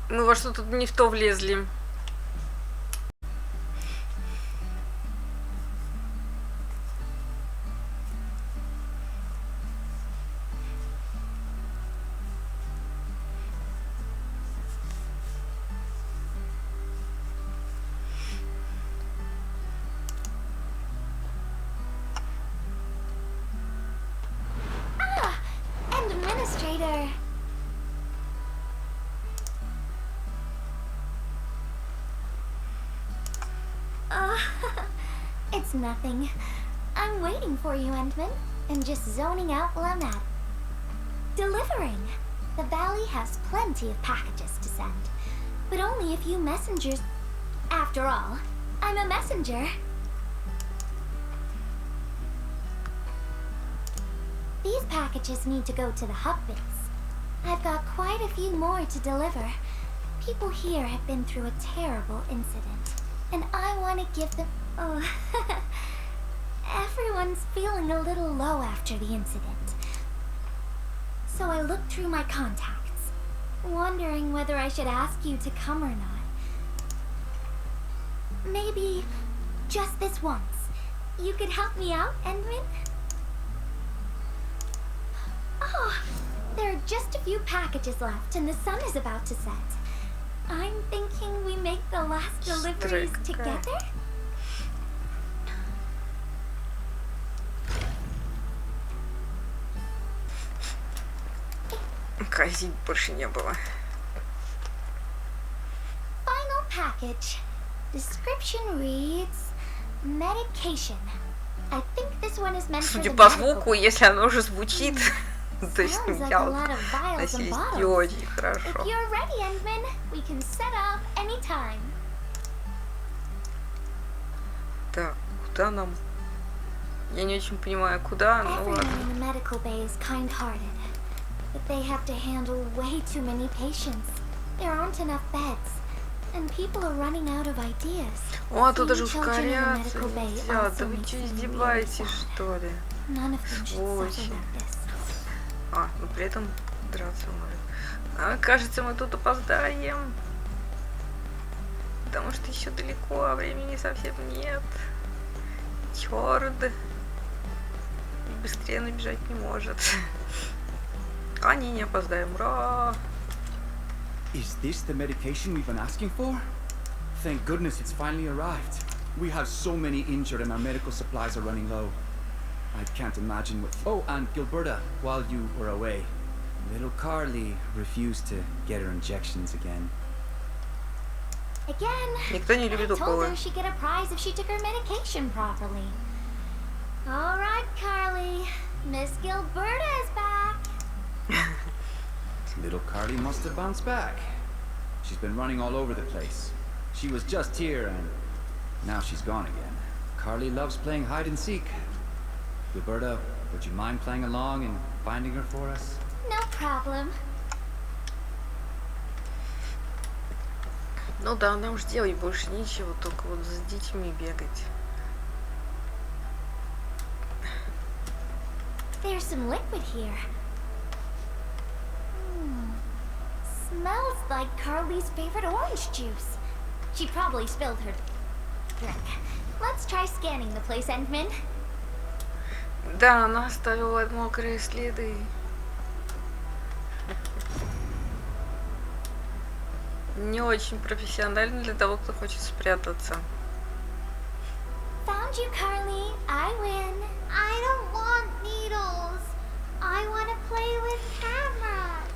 Мы во что тут не в то влезли. Administrator. It's nothing. I'm waiting for you, Endman, and just zoning out while I'm at it. Delivering. The valley has plenty of packages to send, but only a few messengers. After all, I'm a messenger. These packages need to go to the hub base. I've got quite a few more to deliver. People here have been through a terrible incident, and I want to give them... Oh, everyone's feeling a little low after the incident. So I looked through my contacts, wondering whether I should ask you to come or not. Maybe just this once. You could help me out, Endman? Oh, there are just a few packages left and the sun is about to set. I'm thinking we make the last deliveries together? Казить больше не было. Final package. Description reads medication. I think this one is meant for Судя the по medical. звуку, если оно уже звучит, то есть Sounds like я a вот lot of vials and носились не bottles. очень хорошо. If you're ready, Endman, we can set off anytime. Так, куда нам? Я не очень понимаю, куда, но Everyone ладно. in the medical bay is kind-hearted, but they have to handle way too many patients. There aren't enough beds, and people are running out of ideas. О, тут даже Seeing children in the ускоряться medical bay нельзя. also Да вы makes что, me really издеваетесь, sad. что ли? None of them should suffer Сволочи. like this. А, ну при этом драться может. А, кажется, мы тут опоздаем. Потому что еще далеко, а времени совсем нет. Черт. И быстрее набежать не может. А не опоздаем. Ура! Is this the medication we've been asking for? Thank goodness it's finally arrived. We have so many injured and our medical supplies are running low. I can't imagine what... Oh, and Gilberta, while you were away, little Carly refused to get her injections again. Again, Никто не любит I told уколы. her she'd get a prize if she took her medication properly. All right, Carly. Miss Gilberta is back. Little Carly must have bounced back. She's been running all over the place. She was just here and now she's gone again. Carly loves playing hide and seek. Gilberta, would you mind playing along and finding her for us? No problem. Ну да, нам же делать больше нечего, только вот с детьми бегать. There's some liquid here. Smells like Carly's favorite orange juice. She probably spilled her drink. Let's try scanning the place, Endman. Да, она оставила мокрые следы. Не очень профессионально для того, кто хочет спрятаться. Found you, Carly. I win. I don't want needles. I want to play with cameras.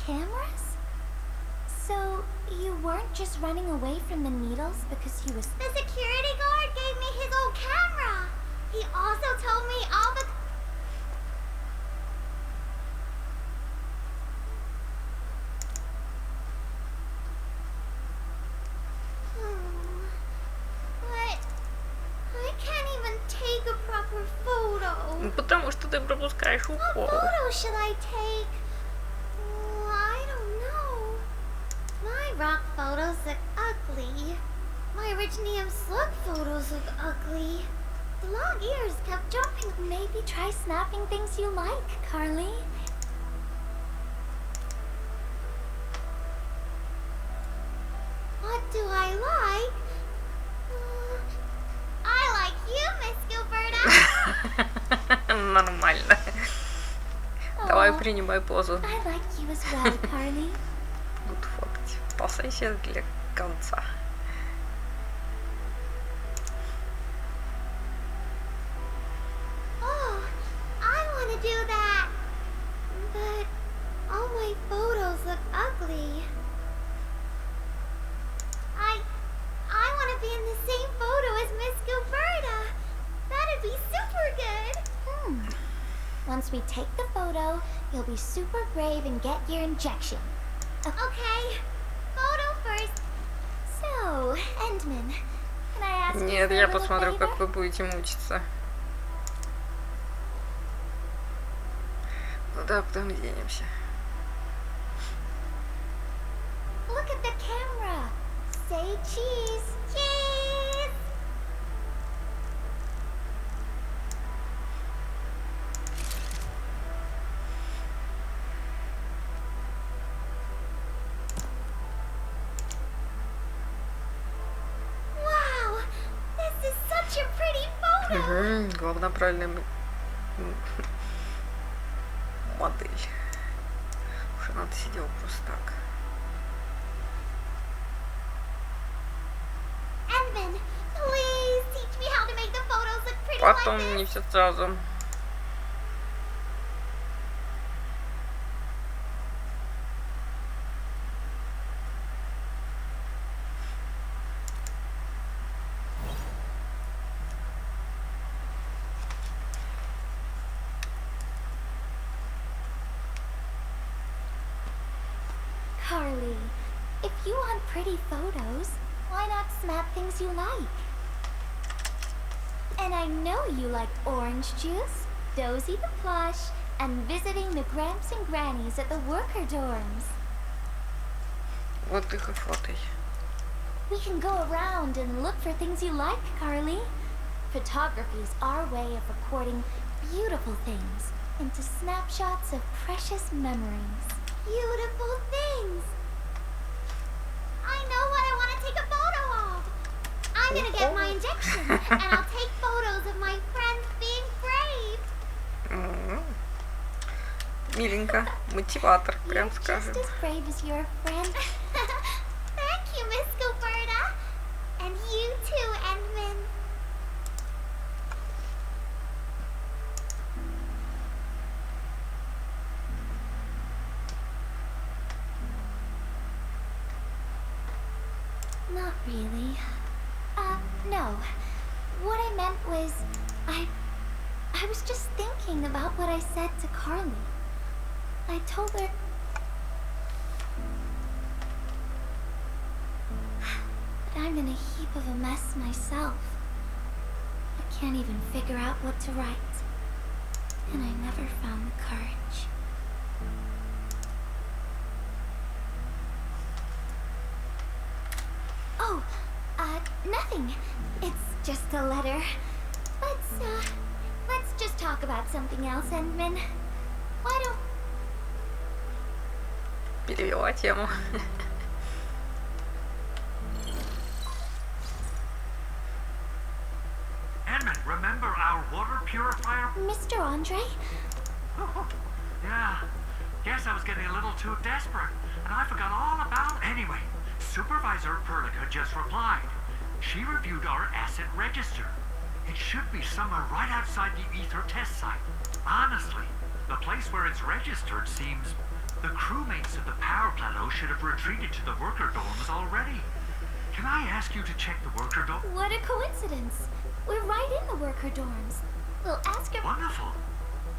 Cameras? So, you weren't just running away from the needles because he was... The security guard gave me his old camera. He also told me all the... But I can't even take a proper photo. Ну, потому что ты пропускаешь What укол. photo should I take? I don't know. My rock photos look ugly. My Originium slug photos look ugly. The long ears kept jumping. Maybe try snapping things you like, Carly. нормально. Давай принимай позу. I like you as well, Carly. Буду фоткать. Посадься для конца. Oh, I want to do that. But all my photos look ugly. I want to be in the same photo as Miss Gilberta. That'd be super good. Once we take the photo, you'll be super brave and get your injection. Okay, photo first. So, Endman, can I ask you Нет, for a я little посмотрю, favor? как вы будете мучиться. Ну да, куда мы денемся? Look at the camera. Say cheese. Cheese. Wow, this is such a pretty photo. Главное, правильная модель. Уже надо сидел просто так. Endman, please teach me how to make the photos look pretty like Потом this. не все сразу. Carly, if you want pretty photos, why not snap things you like? And I know you like orange juice, Dozy the plush, and visiting the Gramps and Grannies at the worker dorms. Вот их и фотой. We can go around and look for things you like, Carly. Photography's our way of recording beautiful things into snapshots of precious memories. Beautiful things! I know what I want to take a photo of! I'm gonna get my injection, and I'll take photos of my friends being brave! Миленько. Мотиватор, прям You're скажем. just as brave as your friend. Thank you, Miss Gilberta! And you too, Endman. Not really. No. What I meant was, I was just thinking about what I said to Carly. I told her... But I'm in a heap of a mess myself. I can't even figure out what to write. And I never found the courage. Oh, nothing. It's just a letter. Let's just talk about something else, Endman. Why don't... Перевела тему. Edmund, remember our water purifier? Mr. Andre? Yeah. Guess I was getting a little too desperate, and I forgot all about it. Anyway, Supervisor Perlica just replied. She reviewed our asset register. It should be somewhere right outside the ether test site. Honestly, the place where it's registered seems... The crewmates of the power plateau should have retreated to the worker dorms already. Can I ask you to check the worker dorm? What a coincidence. We're right in the worker dorms. We'll ask her... Wonderful.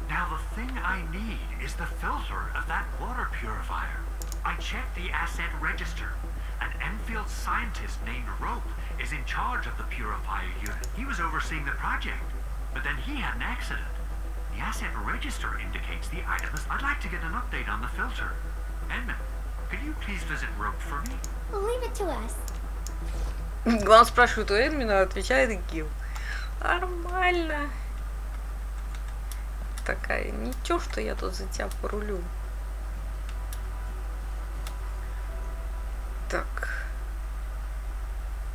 Now the thing I need is the filter of that water purifier. I checked the asset register. An Enfield scientist named Rope is in charge of the purifier unit. He was overseeing the project, but then he had an accident. The asset register indicates the items. I'd like to get an update on the filter. Edmund, could you please visit Rope for me? Leave it to us. Главное спрашивает у Эдмина, отвечает Гил. Нормально. Такая, ничего, что я тут за тебя порулю. Так.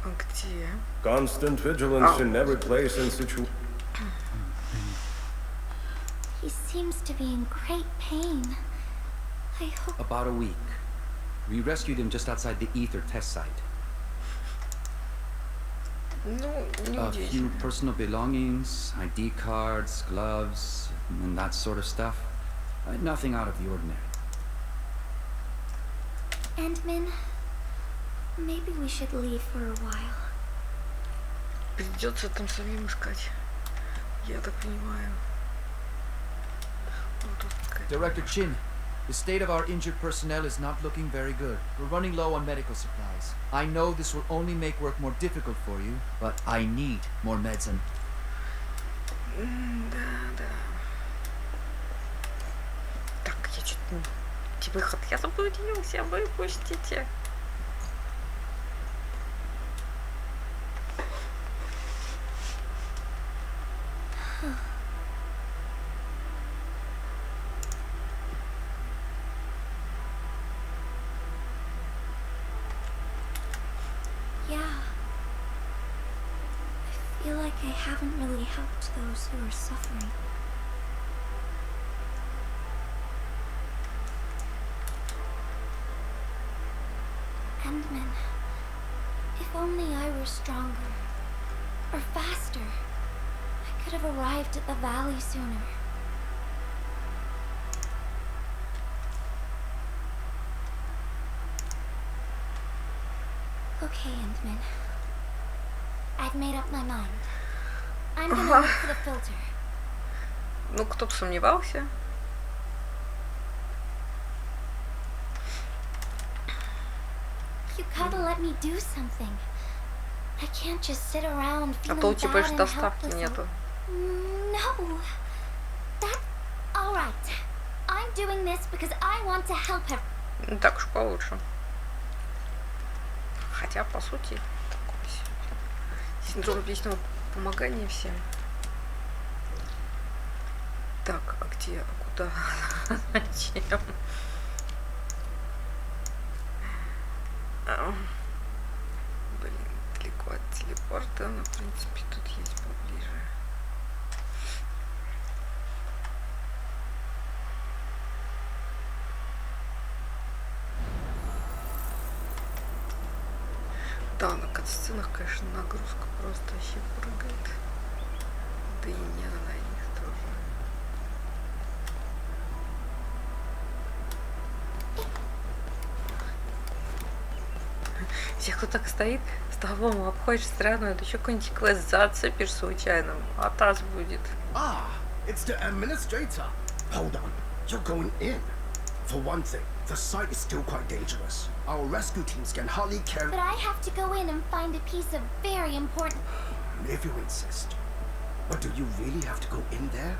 А где? Constant vigilance in every place and situation. He seems to be in great pain. I hope... About a week. We rescued him just outside the Ether test site. Ну, не A few удивительно. personal belongings, ID cards, gloves, and that sort of stuff. Nothing out of the ordinary. Endman, maybe we should leave for a while. Придется там самим искать. Я так понимаю. Вот тут какая-то- Director Chin, the state of our injured personnel is not looking very good. We're running low on medical supplies. I know this will only make work more difficult for you, but I need more medicine. Да. Так, я что-то... Типа, я заблудился, выпустите. Yeah. I feel like I haven't really helped those who are suffering. Endman, if only I were stronger, or faster, I could have arrived at the valley sooner. Okay, Endman. I've made up my mind. I'm gonna look for the filter. Ну, кто бы сомневался. You gotta let me do something. I can't just sit around А feeling то у тебя bad же and доставки helpless. нету. No. That's all right. I'm doing this because I want to help her. Ну, так уж получше. Хотя, по сути, такой синдром личного помогания всем. Так, а где, а куда, зачем? Блин, далеко от телепорта, но, в принципе, тут есть поближе. Да, на катсценах, конечно, нагрузка просто вообще прыгает. Да и не на них тоже. Всех, кто так стоит, столбом обходишь страну, это еще какой-нибудь квест зацепишь случайно, а таз будет. Ah, it's the administrator. Hold on, you're going in. For one thing, the site is still quite dangerous. Our rescue teams can hardly carry... But I have to go in and find a piece of very important... If you insist. But do you really have to go in there?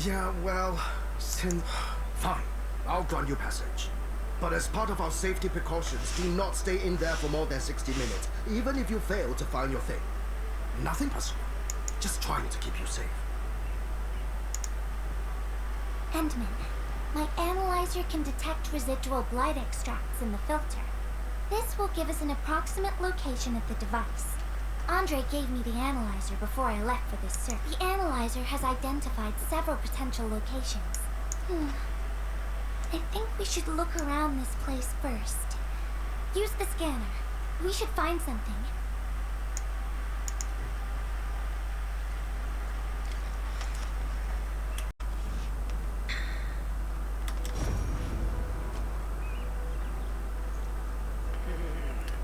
Yeah, well, since... Fine, I'll grant you passage. But as part of our safety precautions, do not stay in there for more than 60 minutes, even if you fail to find your thing. Nothing personal. Just trying to keep you safe. Endman, my analyzer can detect residual blood extracts in the filter. This will give us an approximate location of the device. Andre gave me the analyzer before I left for this search. The analyzer has identified several potential locations. I think we should look around this place first. Use the scanner. We should find something.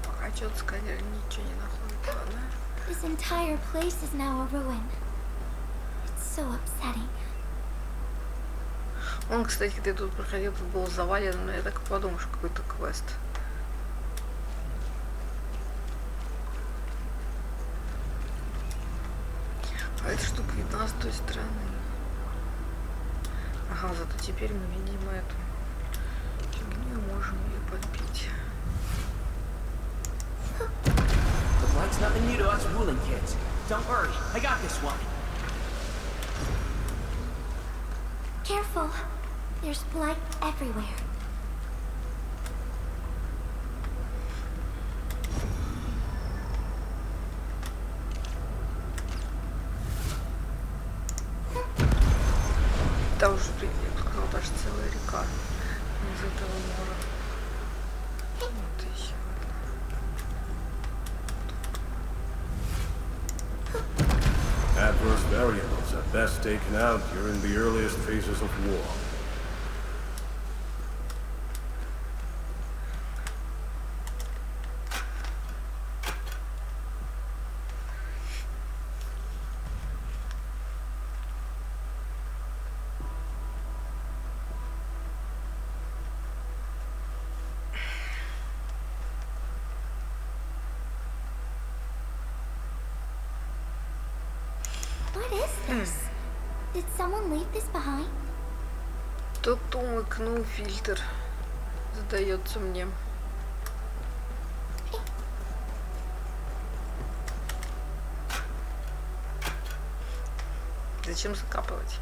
Пока что-то сканер ничего не находит, ладно? This entire place is now a ruin. It's so upsetting. Он, кстати, когда я тут проходил, тут был завален, но я так и подумал, что какой-то квест. А эта штука видна с той стороны. Ага, зато теперь мы видим эту фигню и можем ее подбить. Looks like it's nothing new to us ruling kids. Don't worry, I got this one. Careful. There's blood everywhere. Да уже сказал, даже целая река из этого мора. Вот еще одна. Adverse variables are best taken out during the earliest phases of war. What is this? Did someone leave this behind? Кто-то умыкнул фильтр. Задается мне. Зачем закапывать?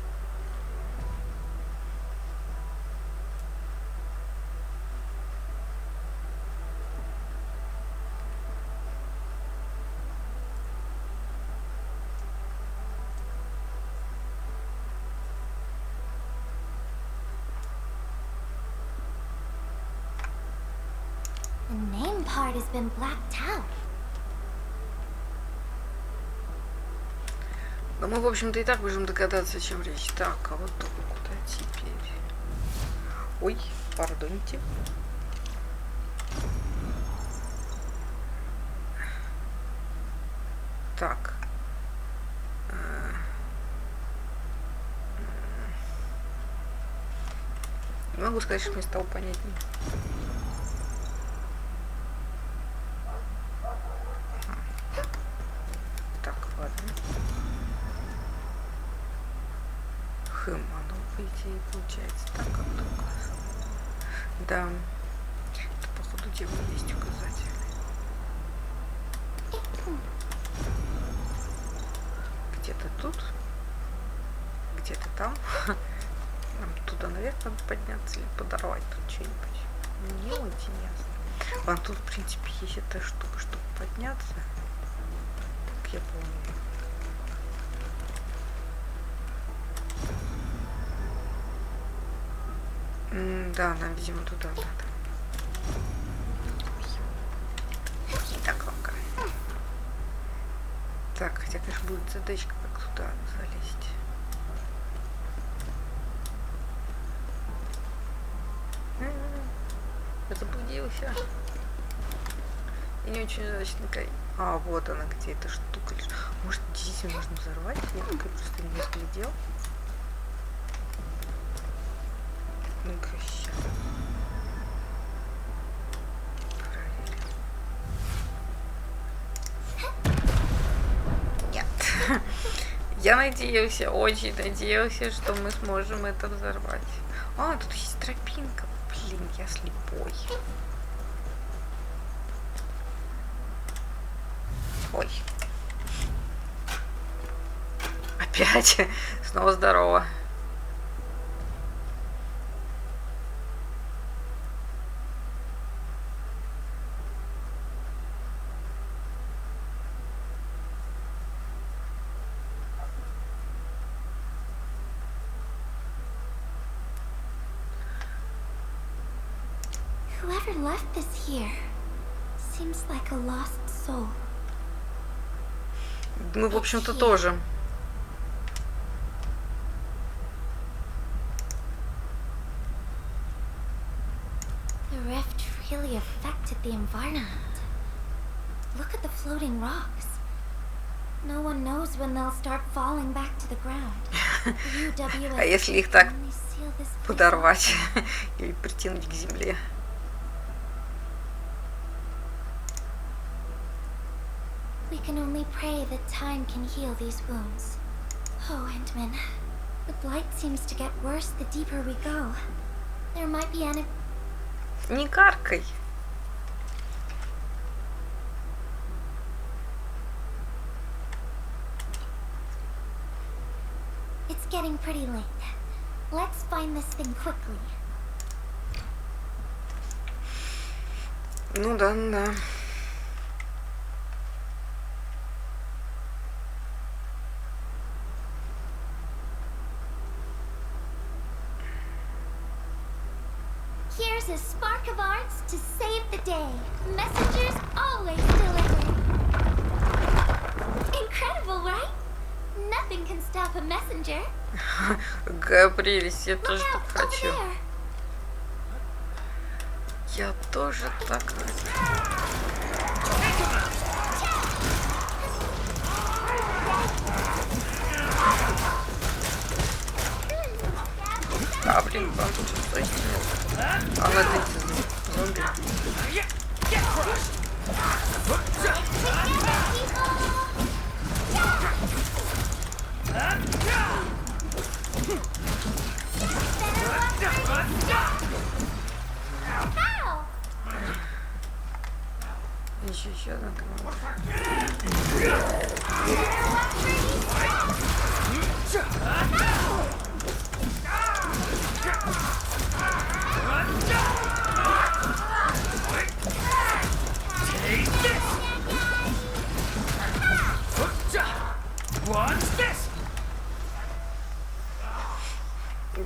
The name part has been blacked out. Но мы, в общем-то, и так можем догадаться, о чем речь. Так, а вот куда теперь? Ой, пардоньте. Так. Не могу сказать, что мне стало понятнее. Так, ладно. Оно, по идее, получается так, как только. Да. Это, походу, дела есть указатель. Где-то тут. Где-то там. Нам туда наверх надо подняться или подорвать тут что-нибудь. Не очень ясно. Вон тут, в принципе, есть эта штука, чтобы подняться. Как я помню. Да, нам, видимо, туда надо. Не так ломка. Так, хотя, конечно, будет задачка, как туда залезть. Заблудился. Я не очень удачно. А, вот она, где эта штука лежит. Может, действительно можно взорвать? Я такая просто не разглядел. Ну-ка, сейчас. Нет. Я надеялся, очень надеялся, что мы сможем это взорвать. А, тут есть тропинка. Блин, я слепой. Ой. Опять. Снова здорово. Whoever left this here seems like a lost soul. Мы, в общем-то, тоже. The rift really affected the environment. Look at the floating rocks. No one knows when they'll start falling back to the ground. А если их так подорвать или притянуть к земле? We can only pray that time can heal these wounds. Oh, Endman. The blight seems to get worse the deeper we go. There might be any... Не каркай. It's getting pretty late. Let's find this thing quickly. Ну да, ну да. Here's a spark of arts to save the day. Messengers always deliver. Incredible, right? Nothing can stop a messenger. Какая прелесть, я тоже Look так out, over хочу. there. Я тоже так хочу. А, блин, вам тут что-то есть? А вот эти зомби. Ow! Еще одна команда.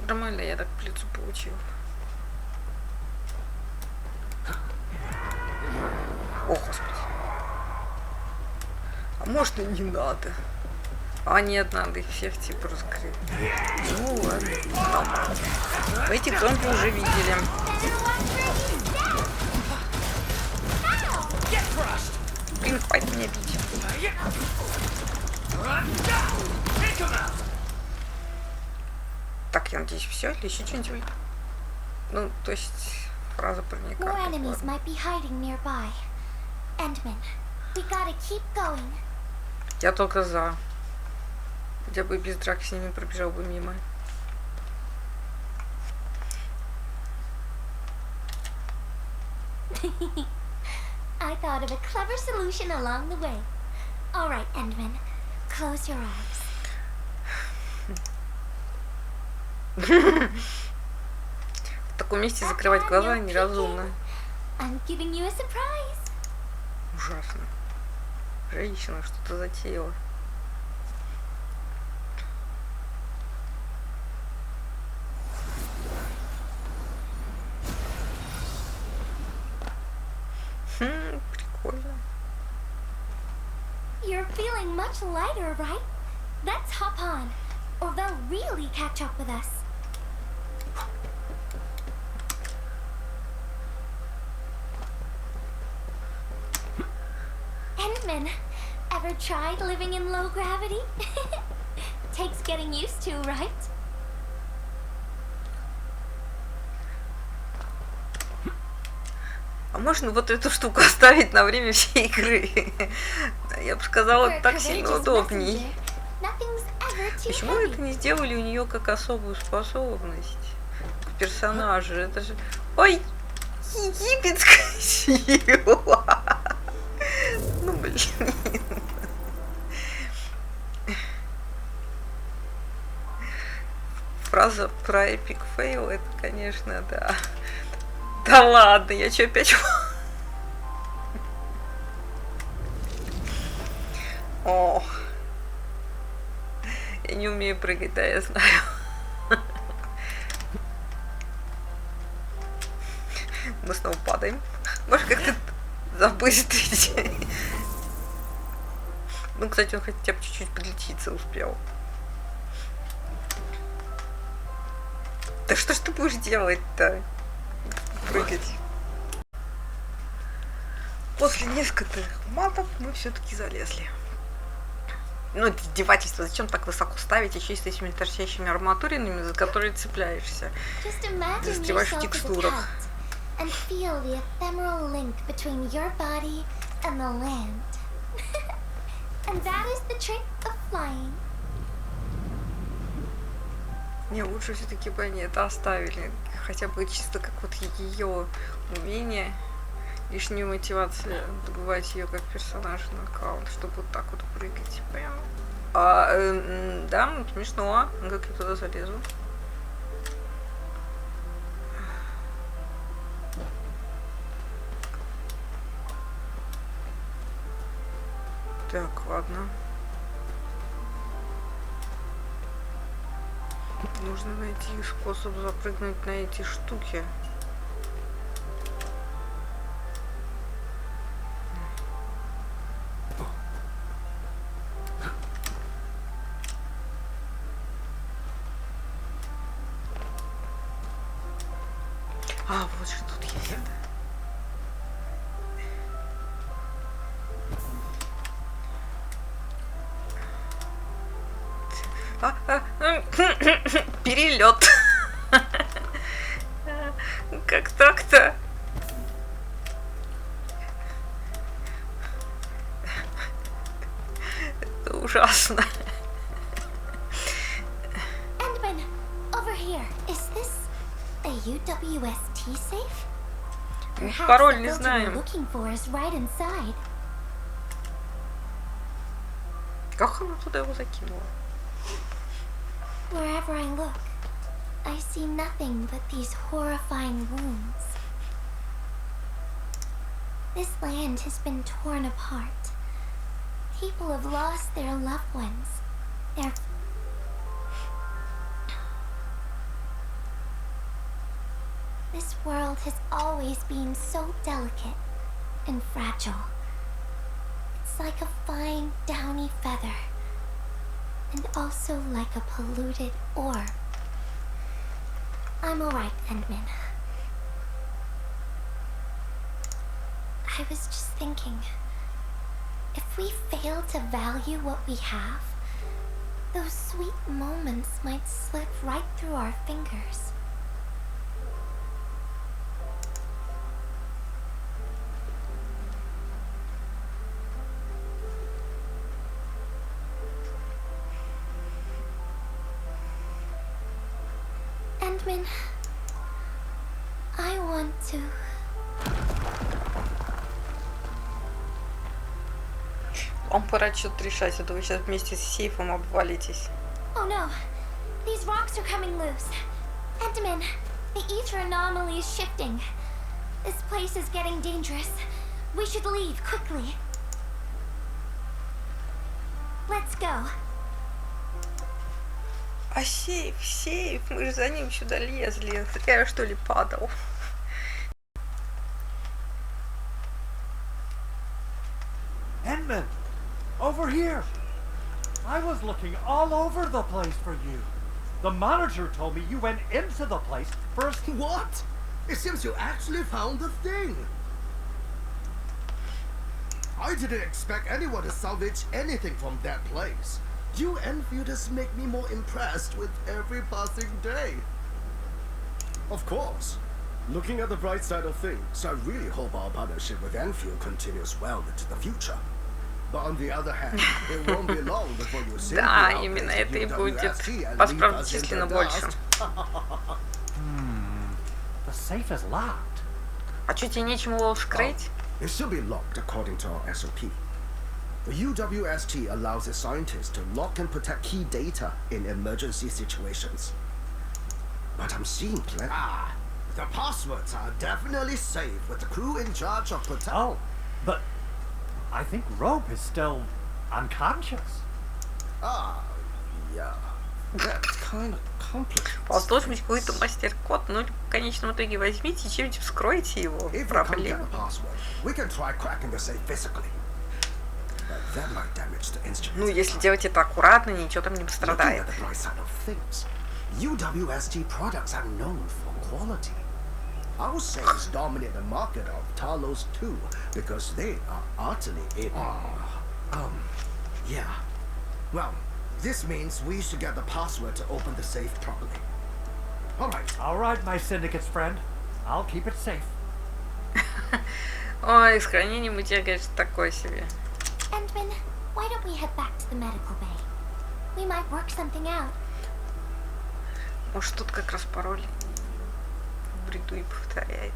Нормально, я так по лицу получил. О, господи. А может и не надо. А нет, надо их всех типа раскрыть. Ну ладно, нормально. Мы этих зомби уже видели. Блин, хватит меня бить. Так, я надеюсь, все или еще что-нибудь? Ну, то есть фраза про More никак. enemies might be hiding nearby. Endman, we gotta keep going. Я только за. Хотя бы без драк с ними пробежал бы мимо. I thought of a clever solution along the way. All right, Endman, close your eyes. В таком месте закрывать глаза неразумно. I'm giving you a surprise. Ужасно. Женщина что-то затеяла. Прикольно. You're feeling much lighter, right? Let's hop on, or they'll really catch up with us. Endman, ever tried living in low gravity? Takes getting used to, right? А можно вот эту штуку оставить на время всей игры? Я бы сказала, You're a так сильно courageous удобней. messenger. Nothing's ever too Почему heavy. это не сделали у нее как особую способность к персонажу? Это же... Ой, египетская сила! Ну, блин. Фраза про эпик фейл, это, конечно, да. Да ладно, я чё опять... О, я не умею прыгать, да, я знаю. Мы снова падаем. Может, как-то забыстрить. Ну, кстати, он хотя бы чуть-чуть подлечиться успел. Да что ж ты будешь делать-то? Прыгать. После нескольких матов мы все-таки залезли. Ну, это издевательство. Зачем так высоко ставить, еще и с этими торчащими арматуринами, за которые цепляешься? Just imagine Застреваешь в yourself as a текстурах. cat and feel the ephemeral link between your body and the land. And that is the trick of flying. Не, лучше все-таки бы они это оставили. Хотя бы чисто как вот ее умение. Лишнюю мотивацию добывать ее как персонажа на аккаунт, чтобы вот так вот прыгать. Прям. Да, смешно. А как я туда залезу? Так, ладно. Нужно найти способ запрыгнуть на эти штуки. А, вот же тут есть. Перелет. Как так-то? Это ужасно. Endman, over here. Is this a UWST safe? Perhaps Пароль the не filter we're знаем. looking for is right inside. Как она туда его закинула? Wherever I look, I see nothing but these horrifying wounds. This land has been torn apart. People have lost their loved ones. This world has always been so delicate and fragile. It's like a fine, downy feather, and also like a polluted orb. I'm alright, Endman. I was just thinking, if we fail to value what we have, those sweet moments might slip right through our fingers. Endman, I want to... Вам пора что-то решать, а то вы сейчас вместе с сейфом обвалитесь. Oh no! These rocks are coming loose. Endman, the ether anomaly is shifting. This place is getting dangerous. We should leave quickly. Let's go. А сейф, мы же за ним сюда лезли. Я что ли падал? Endman, over here. I was looking all over the place for you. The manager told me you went into the place first. What? It seems you actually found the thing. I didn't expect anyone to salvage anything from that place. You Enfielders make me more impressed with every passing day. Of course. Looking at the bright side of things, I really hope our partnership with Enfield continues well into the future. But on the other hand, it won't be long before you see Да, именно это и будет. Посправить численно больше. The safe is locked. А что, тебе нечем его вскрыть? It should be locked according to our SOP. The UWST allows its scientists to lock and protect key data in emergency situations. But I'm seeing plenty. The passwords are definitely safe with the crew in charge of protecting. Oh, but I think Rope is still unconscious. Yeah. That's kind of complicated. У вас должен быть какой-то мастер-код, но в конечном итоге возьмите и чем-нибудь вскройте его. If we can't get Проблема. the password, we can try cracking the safe physically. But that might damage the instrument. Ну, если делать это аккуратно, ничего там не Looking пострадает. at the bright side of things, UWST products are known for quality. Our sales dominate the market of Talos too, because they are utterly yeah. Well, this means we should get the password to open the safe properly. All right, my syndicate's friend. I'll keep it safe. Ой, с хранением у тебя, конечно, такое себе. Endman, why don't we head back to the medical bay? We might work something out. Может, тут как раз пароль в бреду и повторяет.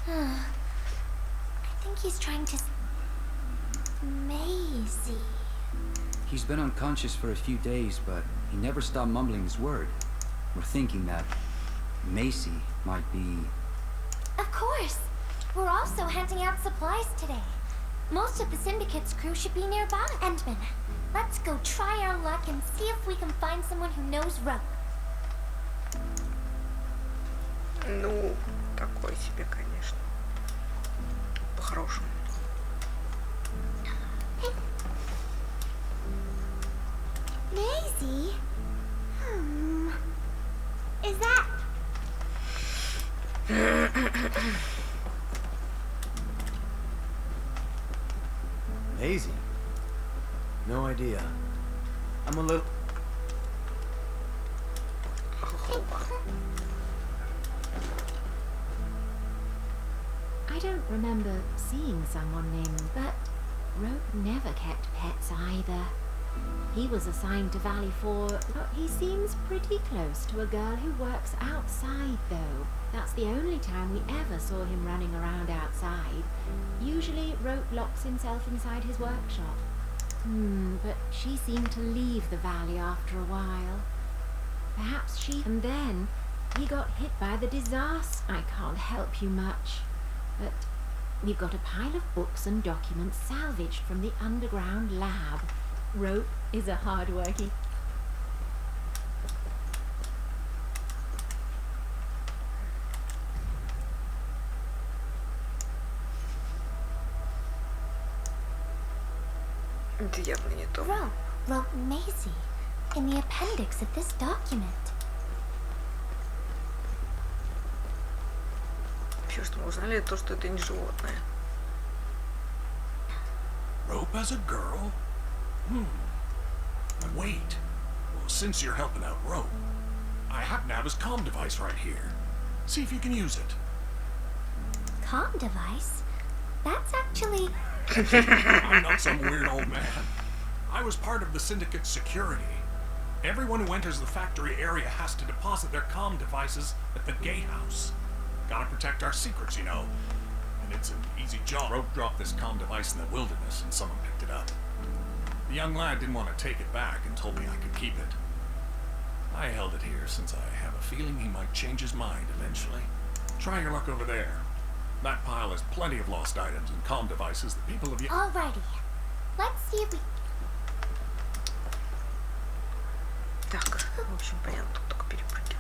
I think he's trying to... Maisie. He's been unconscious for a few days, but he never stopped mumbling his word. We're thinking that Macy might be... Of course. We're also handing out supplies today. Most of the Syndicate's crew should be nearby. Endman, let's go try our luck and see if we can find someone who knows rope. Ну, такой себе, конечно. По-хорошему. Maisie? Is that... Maisie? No idea. I'm a little... I don't remember seeing someone named, but Rope never kept pets either. He was assigned to Valley 4, but he seems pretty close to a girl who works outside, though. That's the only time we ever saw him running around outside. Usually, Rope locks himself inside his workshop. But she seemed to leave the valley after a while. Perhaps she... And then, he got hit by the disaster. I can't help you much. But we've got a pile of books and documents salvaged from the underground lab. Rope is a hard working. Это явно не то. Rope wrote Maisie in the appendix of this document. Все, что мы узнали, то, что это не животное. Rope as a girl? Wait. Well, since you're helping out Rope, I happen to have his comm device right here. See if you can use it. Comm device? That's actually... I'm not some weird old man. I was part of the Syndicate's security. Everyone who enters the factory area has to deposit their comm devices at the gatehouse. Gotta protect our secrets, you know. And it's an easy job. Rope dropped this comm device in the wilderness and someone picked it up. The young lad didn't want to take it back and told me I could keep it. I held it here since I have a feeling he might change his mind eventually. Try your luck over there. That pile has plenty of lost items and comm devices that people have... Alrighty. Let's see if we... Так, в общем, понятно, тут только перепрыгивать.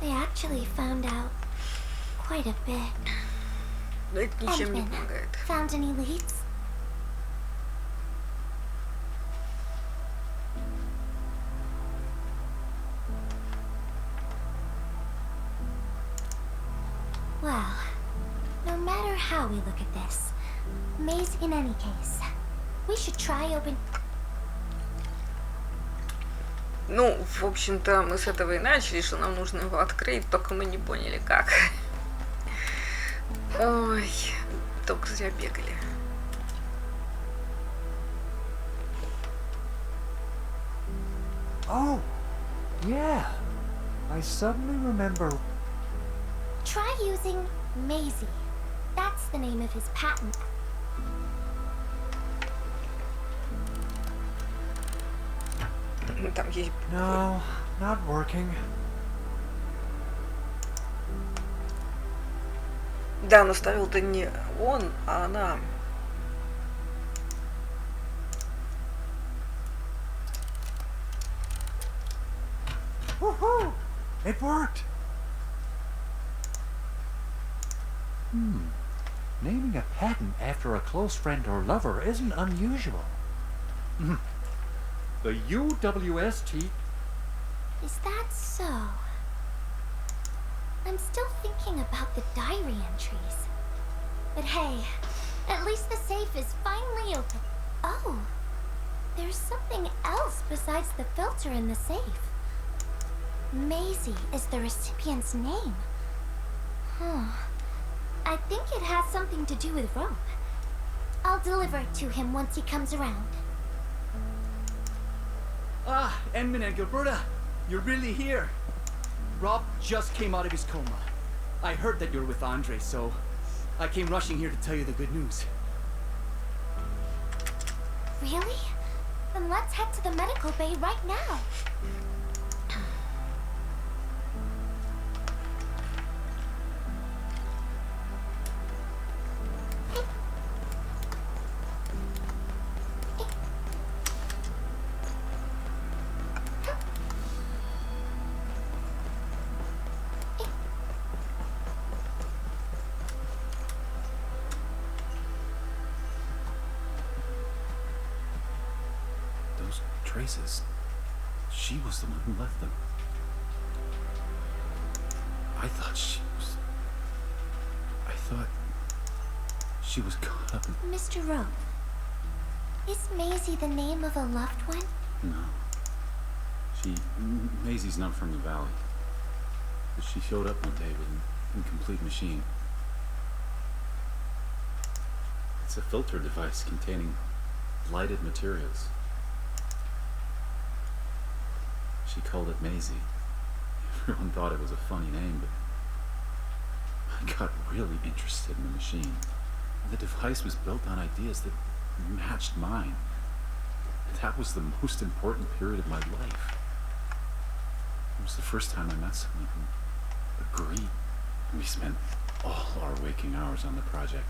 They actually found out quite a bit. Но это ничем не Endman, помогает. found any leads? Well, no matter how we look at this, Maze in any case, we should try open... Ну, в общем-то, мы с этого и начали, что нам нужно его открыть, только мы не поняли как. Ой, только зря бегали. Oh, yeah. I suddenly remember. Try using Maisie. That's the name of his patent. Там есть... No, not working. Да, но ставил-то не он, а она. Woohoo! It worked! Naming a patent after a close friend or lover isn't unusual. The UWST. Is that so? I'm still thinking about the diary entries. But hey, at least the safe is finally open. Oh, there's something else besides the filter in the safe. Maisie is the recipient's name. I think it has something to do with Rope. I'll deliver it to him once he comes around. Ah, Edmund and Gilberta, you're really here. Rob just came out of his coma. I heard that you're with Andre, so I came rushing here to tell you the good news. Really? Then let's head to the medical bay right now. Those traces. She was the one who left them. I thought she was caught up in... Mr. Rope, is Maisie the name of a loved one? No. Maisie's not from the valley. But she showed up one day with an incomplete machine. It's a filter device containing lighted materials. She called it Maisie. Everyone thought it was a funny name, but I got really interested in the machine. The device was built on ideas that matched mine. That was the most important period of my life. It was the first time I met someone who agreed. We spent all our waking hours on the project.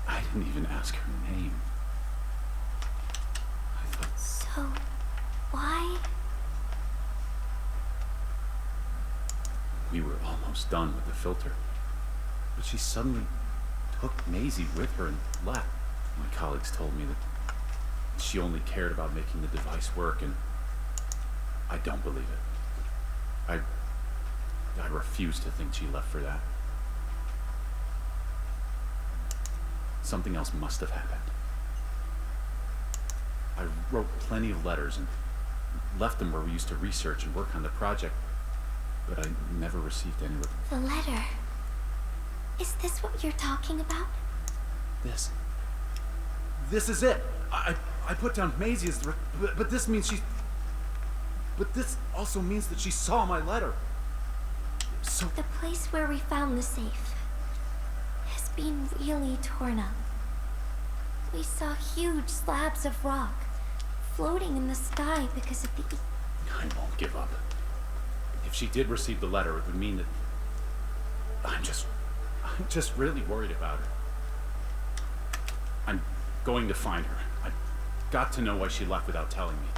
I didn't even ask her name. I thought... So, why? We were almost done with the filter. But she suddenly took Maisie with her and left. My colleagues told me that she only cared about making the device work, and I don't believe it. I refuse to think she left for that. Something else must have happened. I wrote plenty of letters and left them where we used to research and work on the project, but I never received any reply. The letter. Is this what you're talking about? This is it. I put down Maisie as the... But this means she... But this also means that she saw my letter. So... The place where we found the safe has been really torn up. We saw huge slabs of rock floating in the sky because of the... I won't give up. If she did receive the letter, it would mean that... I'm just really worried about her. I'm going to find her. I've got to know why she left without telling me.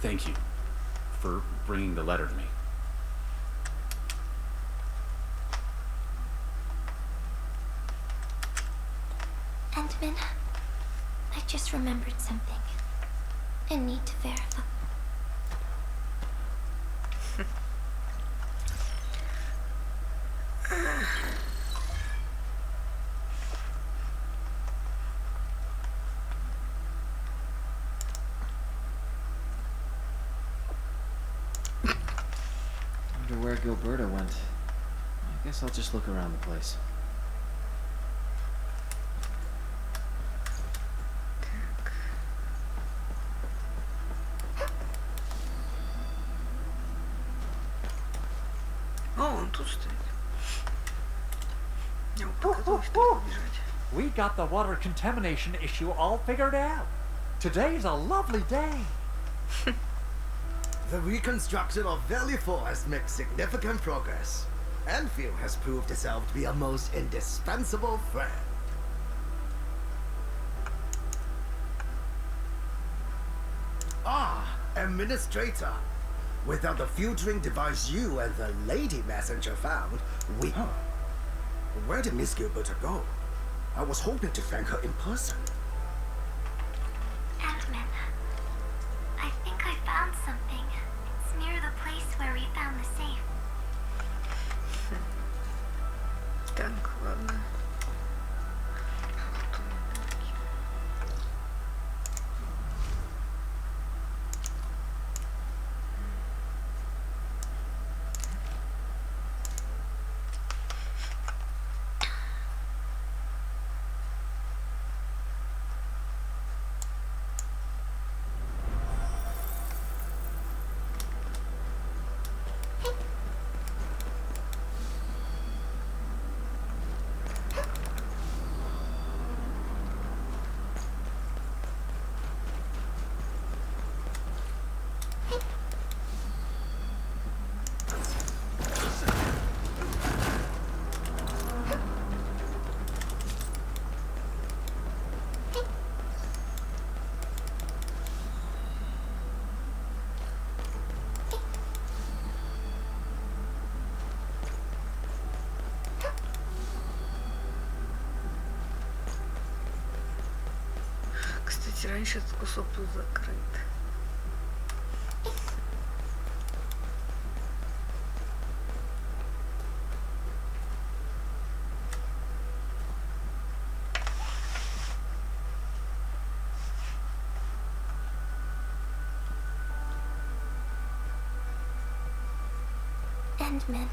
Thank you for bringing the letter to me. Entman, I just remembered something. I need to verify. Wonder where Gilberta went. I guess I'll just look around the place. тут стоит. Я вам показалось, что бежать. We got the water contamination issue all figured out. Today's a lovely day. The reconstruction of Valley 4 has made significant progress. Endfield has proved itself to be a most indispensable friend. Ah, Administrator. Without the filtering device you and the lady messenger found, we... Where did Miss Gilberty go? I was hoping to thank her in person. Edmund, I think I found something. It's near the place where we found the safe. Так, ладно. Кстати, раньше этот кусок был закрыт. Endman.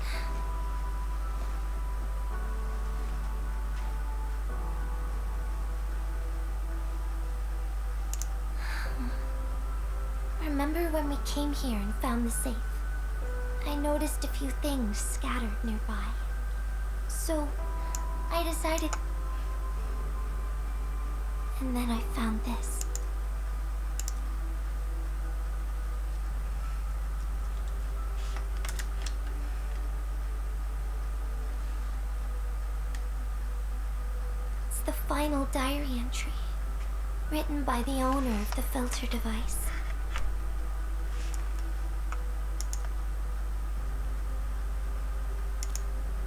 Remember when we came here and found the safe? I noticed a few things scattered nearby. So, I decided... And then I found this. It's the final diary entry, written by the owner of the filter device.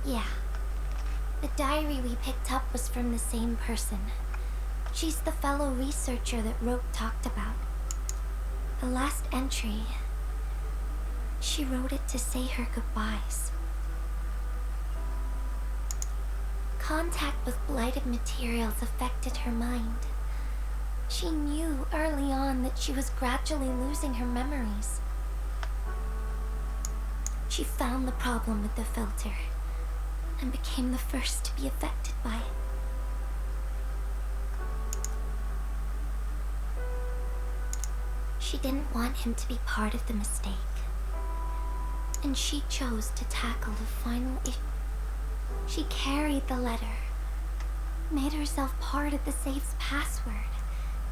Yeah. The diary we picked up was from the same person. She's the fellow researcher that Rope talked about. The last entry, she wrote it to say her goodbyes. Contact with blighted materials affected her mind. She knew early on that she was gradually losing her memories. She found the problem with the filter and became the first to be affected by it. She didn't want him to be part of the mistake, and she chose to tackle the final issue. She carried the letter, made herself part of the safe's password,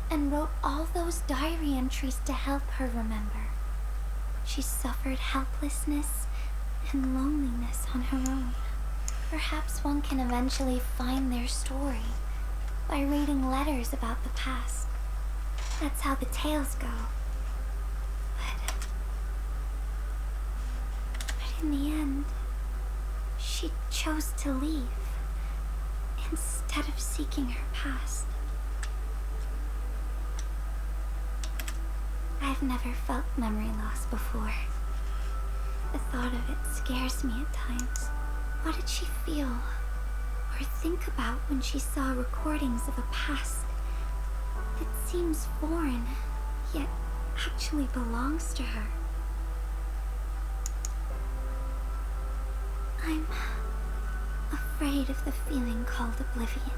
and wrote all those diary entries to help her remember. She suffered helplessness and loneliness on her own. Perhaps one can eventually find their story by reading letters about the past. That's how the tales go. But in the end, she chose to leave instead of seeking her past. I've never felt memory loss before. The thought of it scares me at times. What did she feel or think about when she saw recordings of a past that seems foreign, yet actually belongs to her? I'm afraid of the feeling called oblivion.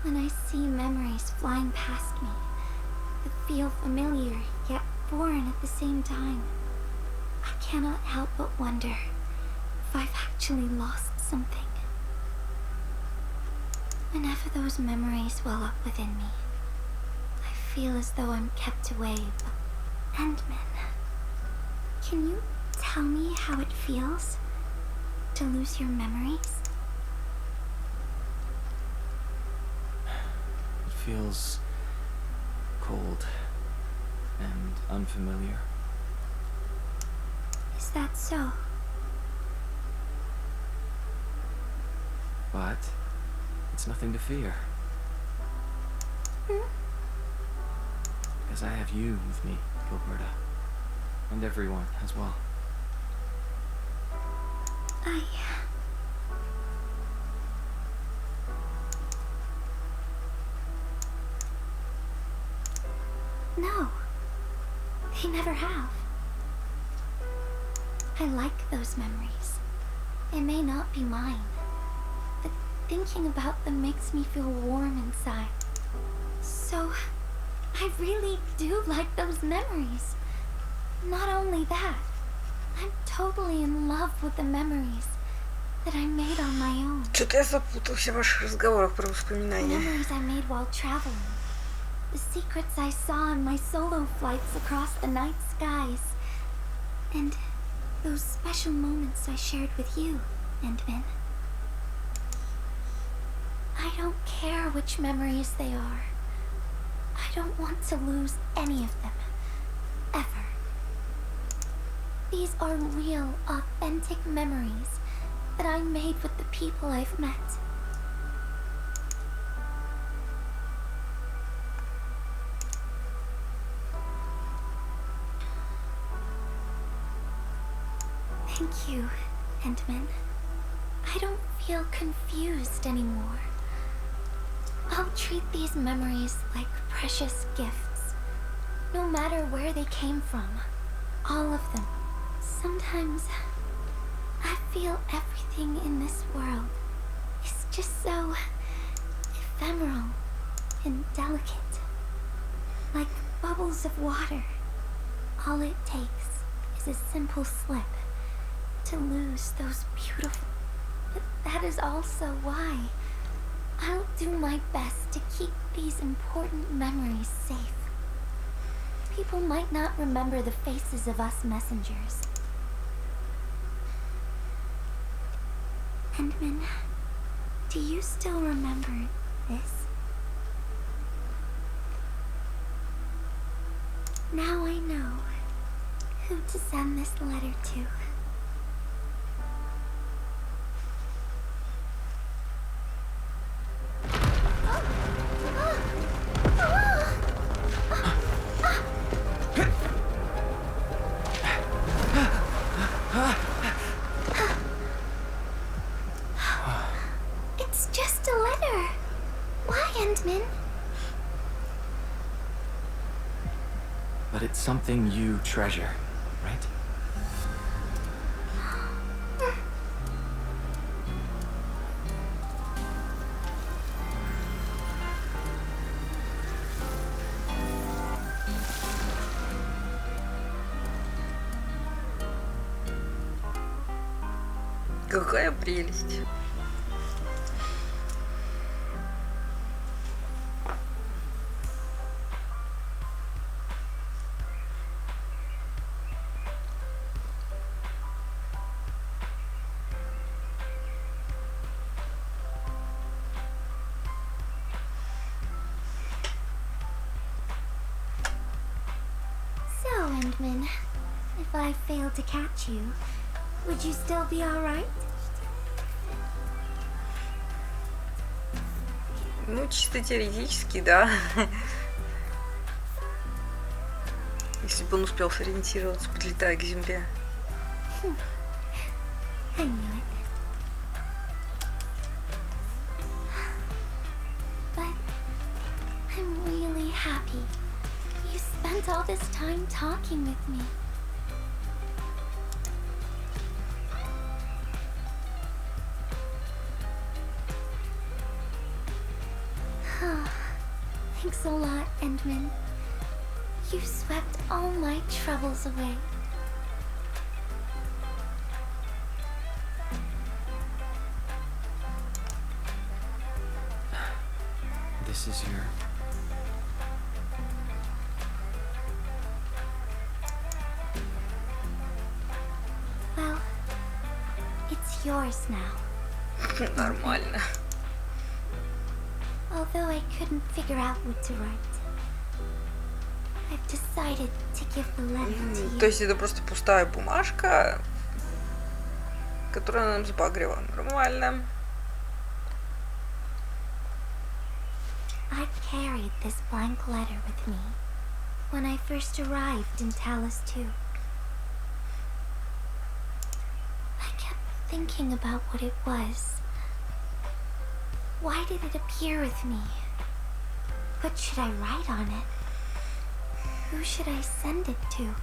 When I see memories flying past me that feel familiar, yet foreign at the same time, I cannot help but wonder if I've actually lost something. Whenever those memories well up within me, I feel as though I'm kept away. Endman, can you tell me how it feels to lose your memories? It feels cold and unfamiliar. Is that so? But it's nothing to fear. Because I have you with me, Gilberta. And everyone as well. No. They never have. I like those memories. They may not be mine, but thinking about them makes me feel warm inside. So, I really do like those memories. Not only that, I'm totally in love with the memories that I made on my own. Что-то я запутался в ваших разговорах про The воспоминания. memories I made while traveling. The secrets I saw on my solo flights across the night skies. And those special moments I shared with you, Endman. I don't care which memories they are. I don't want to lose any of them. Ever. These are real, authentic memories that I made with the people I've met. Thank you, Endman. I don't feel confused anymore. I'll treat these memories like precious gifts, no matter where they came from. All of them. Sometimes I feel everything in this world is just so ephemeral and delicate, like bubbles of water. All it takes is a simple slip to lose those beautiful. But that is also why I'll do my best to keep these important memories safe. People might not remember the faces of us messengers. Endman, do you still remember this? Now I know who to send this letter to. It's just a letter. Why, Endman? But it's something you treasure, right? Какая прелесть. So, Endman, if I failed to catch you, would you still be alright? Ну, чисто теоретически, да. Если бы он успел сориентироваться, подлетая к земле. I knew it. But I'm really happy you spent all this time talking with me. Thanks a lot, Endman. You swept all my troubles away. This is your... Well, it's yours now. Нормально. Although I couldn't figure out what to write, I've decided to give the letter to you. То есть это просто пустая бумажка, которую она нам сбагрила. Нормально. I carried this blank letter with me when I first arrived in Talus 2. I kept thinking about what it was. Why did it appear with me? What should I write on it? Who should I send it to?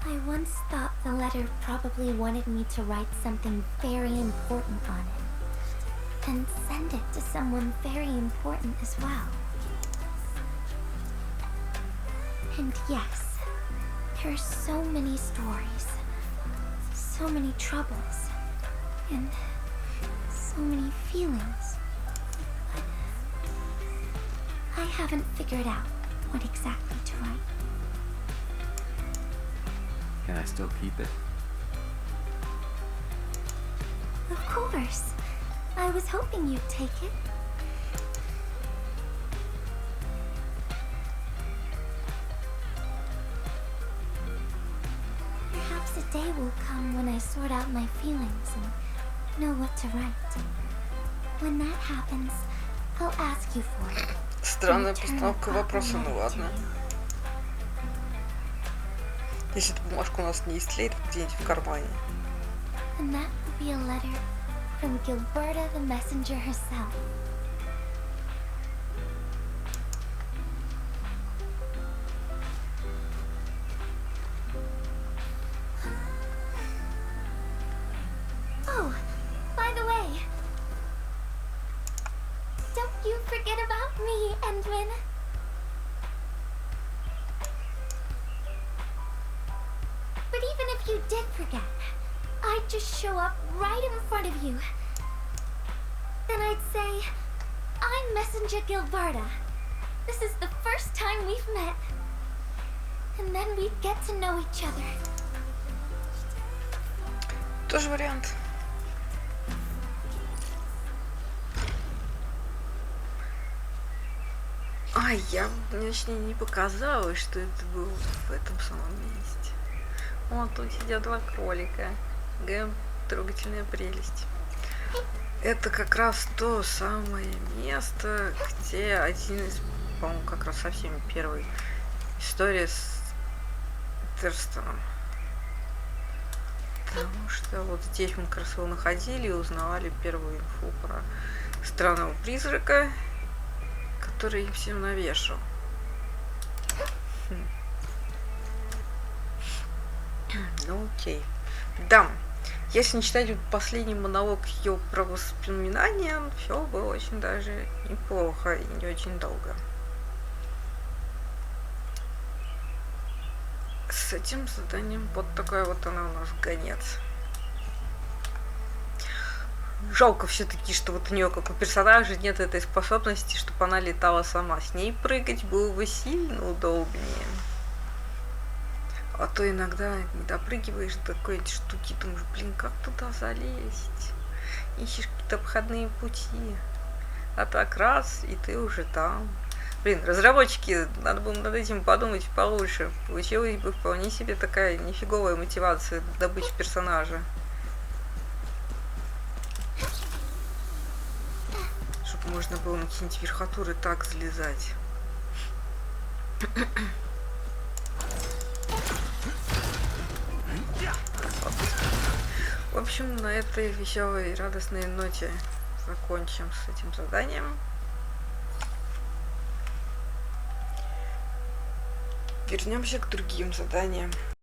I once thought the letter probably wanted me to write something very important on it, and send it to someone very important as well. And yes, there are so many stories, so many troubles, and so many feelings. But I haven't figured out what exactly to write. Can I still keep it? Of course. I was hoping you'd take it. Perhaps a day will come when I sort out my feelings and know what to write. When that happens, I'll ask you for it. Странная постановка вопроса, ну ладно. Если эта бумажка у нас не истлеет где-нибудь в кармане. And that will be a letter from Gilberta the messenger herself. Oh, by the way, don't you forget about me, Endwin. But even if you did forget, I'd just show up right in front of you. Then I'd say, I'm Messenger Gilberta. This is the first time we've met. And then we'd get to know each other. Тоже вариант. Мне не показалось, что это было в этом самом месте. Вот тут сидят два кролика. Трогательная прелесть. Это как раз то самое место, где один из, по-моему, как раз совсем первой истории с Терстоном. Потому что вот здесь мы как раз его находили и узнавали первую инфу про странного призрака, который им всем навешал. Ну окей. Да. Если не читать последний монолог ее про воспоминания, все было очень даже неплохо и не очень долго. С этим заданием вот такой вот она у нас гонец. Жалко все-таки, что вот у нее, как у персонажа, нет этой способности, чтобы она летала сама. С ней прыгать было бы сильно удобнее. А то иногда не допрыгиваешь до какой-то штуки, думаешь, блин, как туда залезть? Ищешь какие-то обходные пути. А так раз, и ты уже там. Блин, разработчики, надо было над этим подумать получше. Получилась бы вполне себе такая нифиговая мотивация добычи персонажа. Чтобы можно было на какие-нибудь верхотуры так залезать. В общем, на этой веселой и радостной ноте закончим с этим заданием. Вернемся к другим заданиям.